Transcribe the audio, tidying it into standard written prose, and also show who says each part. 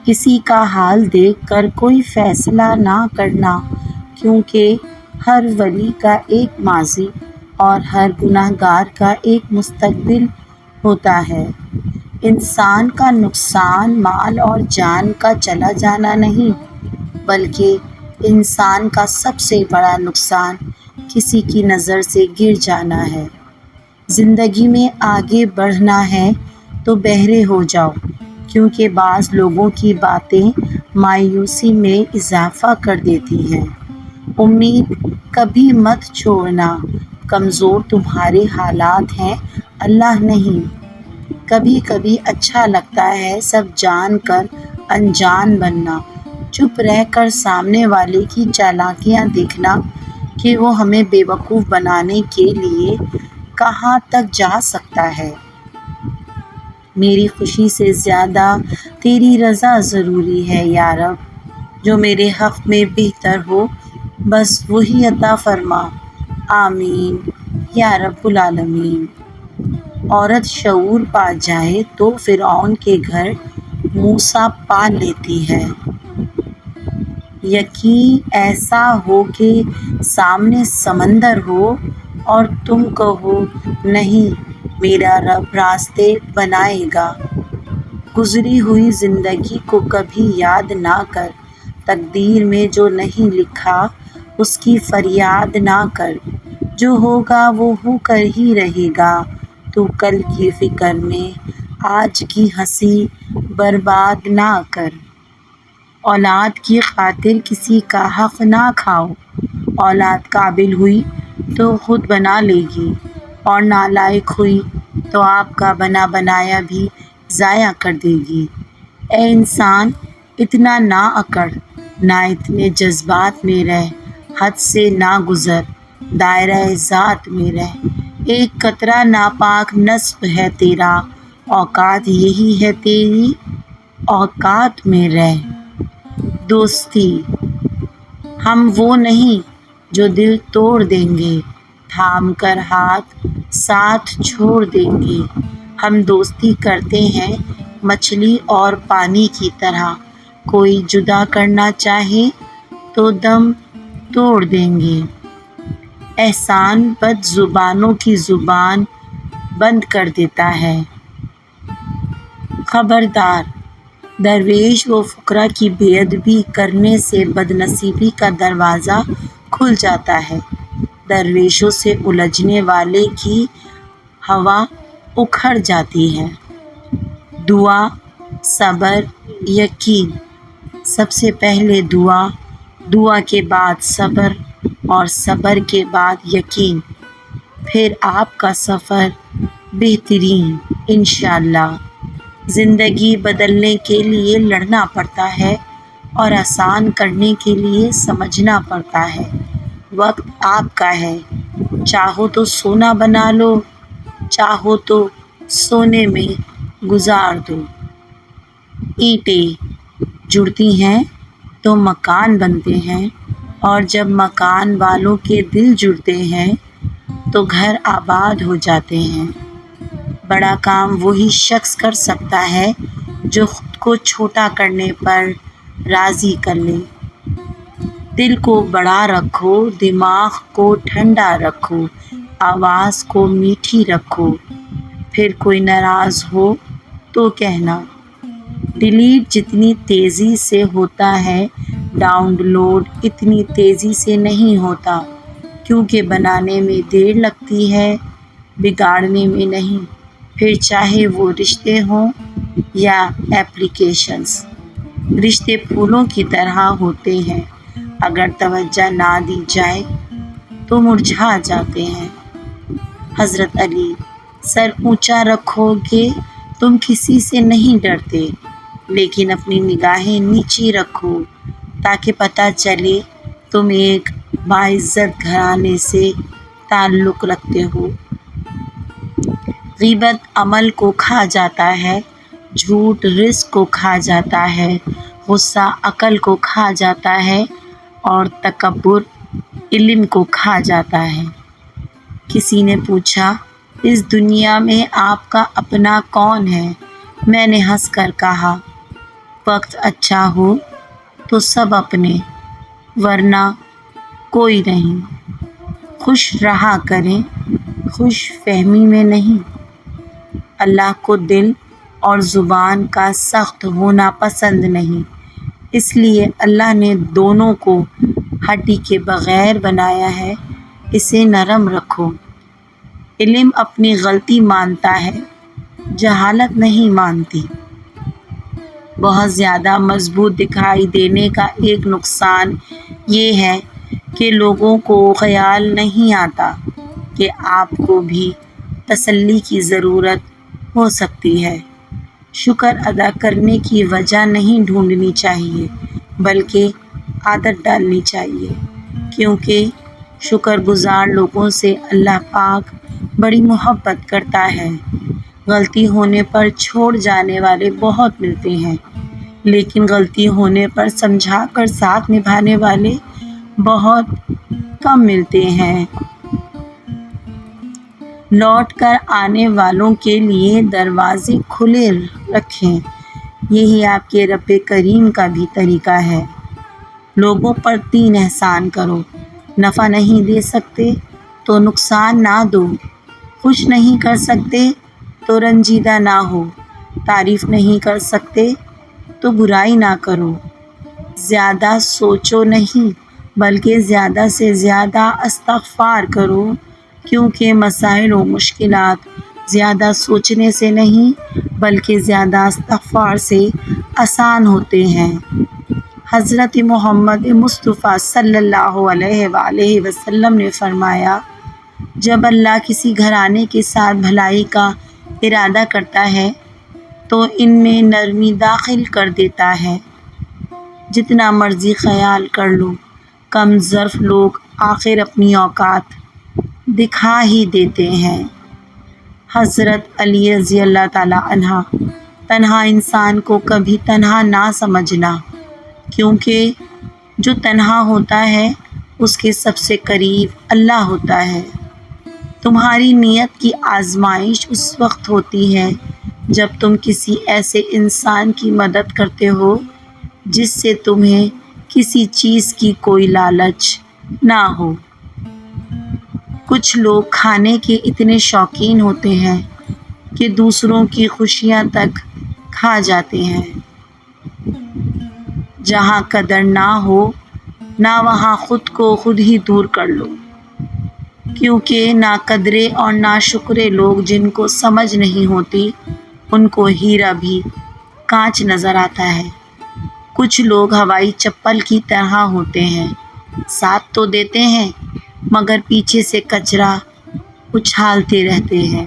Speaker 1: کسی کا حال دیکھ کر کوئی فیصلہ نہ کرنا، کیونکہ ہر ولی کا ایک ماضی اور ہر گناہ گار کا ایک مستقبل ہوتا ہے۔ انسان کا نقصان مال اور جان کا چلا جانا نہیں، بلکہ انسان کا سب سے بڑا نقصان کسی کی نظر سے گر جانا ہے۔ زندگی میں آگے بڑھنا ہے تو بہرے ہو جاؤ، کیونکہ بعض لوگوں کی باتیں مایوسی میں اضافہ کر دیتی ہیں۔ امید کبھی مت چھوڑنا، کمزور تمہارے حالات ہیں، اللہ نہیں۔ کبھی کبھی اچھا لگتا ہے سب جان کر انجان بننا، چپ رہ کر سامنے والے کی چالاکیاں دیکھنا کہ وہ ہمیں بے وقوف بنانے کے لیے کہاں تک جا سکتا ہے۔ میری خوشی سے زیادہ تیری رضا ضروری ہے یا رب، جو میرے حق میں بہتر ہو بس وہی عطا فرما، آمین یا رب العالمین۔ عورت شعور پا جائے تو فرعون کے گھر موسیٰ پا لیتی ہے۔ یقین ایسا ہو کہ سامنے سمندر ہو اور تم کہو نہیں میرا رب راستے بنائے گا۔ گزری ہوئی زندگی کو کبھی یاد نہ کر، تقدیر میں جو نہیں لکھا اس کی فریاد نہ کر، جو ہوگا وہ ہو کر ہی رہے گا۔ تو کل کی فکر میں آج کی ہنسی برباد نہ کر۔ اولاد کی خاطر کسی کا حق نہ کھاؤ، اولاد قابل ہوئی تو خود بنا لے گی، اور نالائق ہوئی تو آپ کا بنا بنایا بھی ضائع کر دے گی۔ اے انسان، اتنا نہ اکڑ، نہ اتنے جذبات میں رہ، حد سے نہ گزر، دائرہ ذات میں رہ۔ ایک قطرہ ناپاک نصب ہے تیرا، اوقات یہی ہے تیری اوقات میں رہ۔ دوستی ہم وہ نہیں جو دل توڑ دیں گے، تھام کر ہاتھ ساتھ چھوڑ دیں گے۔ ہم دوستی کرتے ہیں مچھلی اور پانی کی طرح، کوئی جدا کرنا چاہے تو دم توڑ دیں گے۔ احسان بد زبانوں کی زبان بند کر دیتا ہے۔ خبردار، درویش و فقراء کی بے ادبی کرنے سے بدنصیبی کا دروازہ کھل جاتا ہے۔ درویشوں سے الجھنے والے کی ہوا اکھڑ جاتی ہے۔ دعا، صبر، یقین۔ سب سے پہلے دعا، دعا کے بعد صبر، اور صبر کے بعد یقین، پھر آپ کا سفر بہترین انشاءاللہ۔ زندگی بدلنے کے لیے لڑنا پڑتا ہے اور آسان کرنے کے لیے سمجھنا پڑتا ہے۔ وقت آپ کا ہے، چاہو تو سونا بنا لو، چاہو تو سونے میں گزار دو۔ اینٹیں جڑتی ہیں تو مکان بنتے ہیں، اور جب مکان والوں کے دل جڑتے ہیں تو گھر آباد ہو جاتے ہیں۔ بڑا کام وہی شخص کر سکتا ہے جو خود کو چھوٹا کرنے پر راضی کر لے۔ دل کو بڑا رکھو، دماغ کو ٹھنڈا رکھو، آواز کو میٹھی رکھو، پھر کوئی ناراض ہو تو کہنا۔ ڈیلیٹ جتنی تیزی سے ہوتا ہے، ڈاؤن لوڈ اتنی تیزی سے نہیں ہوتا، کیونکہ بنانے میں دیر لگتی ہے، بگاڑنے میں نہیں۔ پھر چاہے وہ رشتے ہوں یا ایپلیکیشنز۔ رشتے پھولوں کی طرح ہوتے ہیں، اگر توجہ نہ دی جائے تو مرجھا جاتے ہیں۔ حضرت علی۔ سر اونچا رکھو گے تم کسی سے نہیں ڈرتے، لیکن اپنی نگاہیں نیچی رکھو تاکہ پتہ چلے تم ایک باعزت گھرانے سے تعلق رکھتے ہو۔ غیبت عمل کو کھا جاتا ہے، جھوٹ رزق کو کھا جاتا ہے، غصہ عقل کو کھا جاتا ہے، اور تکبر علم کو کھا جاتا ہے۔ کسی نے پوچھا، اس دنیا میں آپ کا اپنا کون ہے؟ میں نے ہنس کر کہا، وقت اچھا ہو تو سب اپنے، ورنہ کوئی نہیں۔ خوش رہا کریں، خوش فہمی میں نہیں۔ اللہ کو دل اور زبان کا سخت ہونا پسند نہیں، اس لیے اللہ نے دونوں کو ہڈی کے بغیر بنایا ہے۔ اسے نرم رکھو۔ علم اپنی غلطی مانتا ہے، جہالت نہیں مانتی۔ بہت زیادہ مضبوط دکھائی دینے کا ایک نقصان یہ ہے کہ لوگوں کو خیال نہیں آتا کہ آپ کو بھی تسلی کی ضرورت ہو سکتی ہے۔ شکر ادا کرنے کی وجہ نہیں ڈھونڈنی چاہیے، بلکہ عادت ڈالنی چاہیے، کیونکہ شکر گزار لوگوں سے اللہ پاک بڑی محبت کرتا ہے۔ غلطی ہونے پر چھوڑ جانے والے بہت ملتے ہیں، لیکن غلطی ہونے پر سمجھا کر ساتھ نبھانے والے بہت کم ملتے ہیں۔ لوٹ کر آنے والوں کے لیے دروازے کھلے رکھیں، یہی آپ کے رب کریم کا بھی طریقہ ہے۔ لوگوں پر 3 احسان کرو۔ نفع نہیں دے سکتے تو نقصان نہ دو، خوش نہیں کر سکتے تو رنجیدہ نہ ہو، تعریف نہیں کر سکتے تو برائی نہ کرو، زیادہ سوچو نہیں بلکہ زیادہ سے زیادہ استغفار کرو، کیونکہ مسائل و مشکلات زیادہ سوچنے سے نہیں بلکہ زیادہ استغفار سے آسان ہوتے ہیں۔ حضرت محمد مصطفیٰ صلی اللہ علیہ وآلہ وسلم نے فرمایا، جب اللہ کسی گھرانے کے ساتھ بھلائی کا ارادہ کرتا ہے تو ان میں نرمی داخل کر دیتا ہے۔ جتنا مرضی خیال کر لو، کم ظرف لوگ آخر اپنی اوقات دکھا ہی دیتے ہیں۔ حضرت علی رضی اللہ تعالیٰ عنہ، تنہا انسان کو کبھی تنہا نہ سمجھنا، کیونکہ جو تنہا ہوتا ہے اس کے سب سے قریب اللہ ہوتا ہے۔ تمہاری نیت کی آزمائش اس وقت ہوتی ہے جب تم کسی ایسے انسان کی مدد کرتے ہو جس سے تمہیں کسی چیز کی کوئی لالچ نہ ہو۔ کچھ لوگ کھانے کے اتنے شوقین ہوتے ہیں کہ دوسروں کی خوشیاں تک کھا جاتے ہیں۔ جہاں قدر نہ ہو نہ وہاں خود کو خود ہی دور کر لو، کیونکہ ناقدرے اور ناشکرے لوگ جن کو سمجھ نہیں ہوتی ان کو ہیرا بھی کانچ نظر آتا ہے۔ کچھ لوگ ہوائی چپل کی طرح ہوتے ہیں، ساتھ تو دیتے ہیں مگر پیچھے سے کچرا اچھالتے رہتے ہیں۔